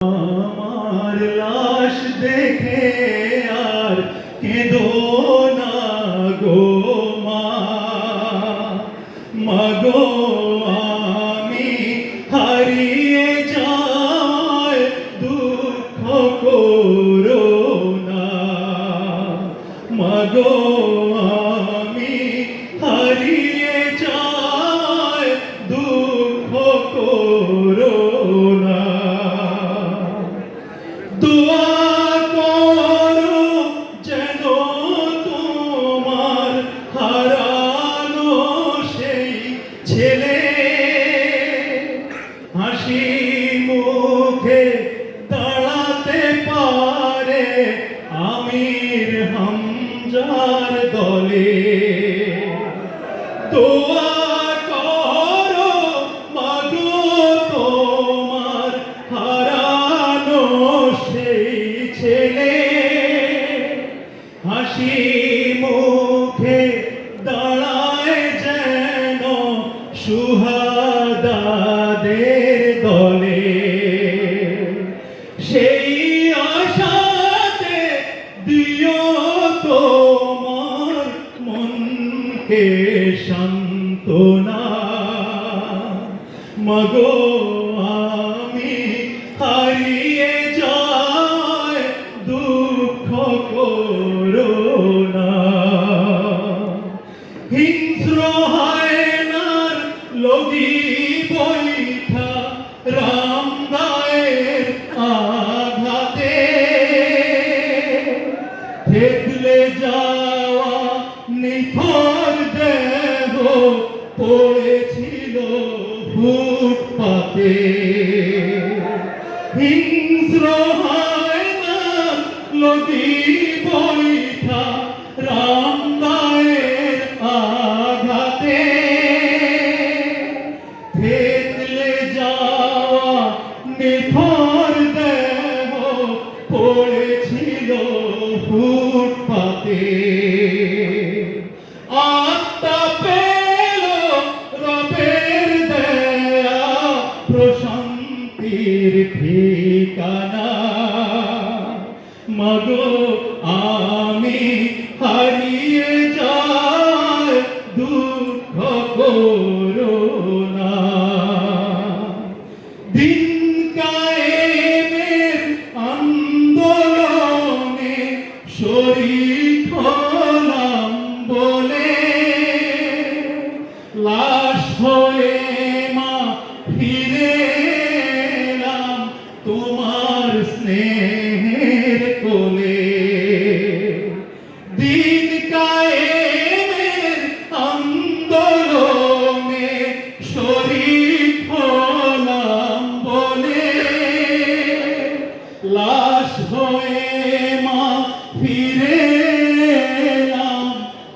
আমার লাশ দেখে আর কেঁদো না গো মা, মাগো আমি হারিয়ে যাই দুঃখ করো না, মাগো আমি হারিয়ে যাই দুঃখ করো না। দোয়া করো যেন তোমার হারানো সেই ছেলে হাসি মুখে দাঁড়াতে পারে আমির হামজার দলে। দোয়া করো মাগো তোমার হারানো সেই ছেলে হাসি মুখে দাঁড়ায় যেন সুহাদাদের দলে। সেই আশাতে দিও তোমার মনকে সান্ত্বনা, মাগো আমি হারিয়ে যাই দুঃখ করো না। হিংস্র হায়নার লগি বৈঠা রাম গায়ের আঘাতে থেতলে যাওয়া নিথর দেহ পড়েছিল ফুটপাতে। হিংস্র হায়নার লগি বৈঠা রাম গায়ের আঘাতে থেতলে যাওয়া নিথর দেহ পড়েছিল ফুটপাতে। আত্মা পেল রবের দেয়া প্রশান্তির ঠিকানা, মাগো আমি হারিয়ে যাই দুঃখ করো না। দিন কায়েমের আন্দোলনে শরীক হলাম বলে লাশ হয়ে মা ফিরে এলাম তোমার স্নেহের কোলে। দিন কায়েমের আন্দোলনে শরীক হলাম বলে লাশ হয়ে মা ফিরে এলাম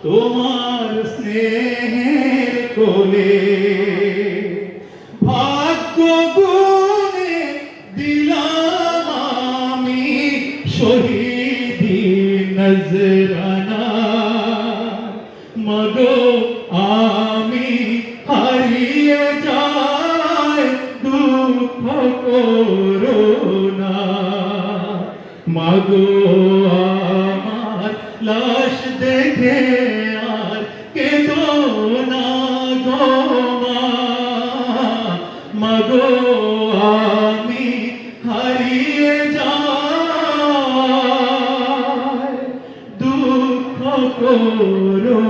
তোমার স্নেহের কোলে। ভাগ্য গুণে দিলাম আমি শহীদি নজরানা, মাগো আমি হারিয়ে যাই দুঃখ করো না, মাগো আমার লাশ দেখে আর কেঁদো না গো মা, মাগো আমি হারিয়ে যাই দুঃখ করো।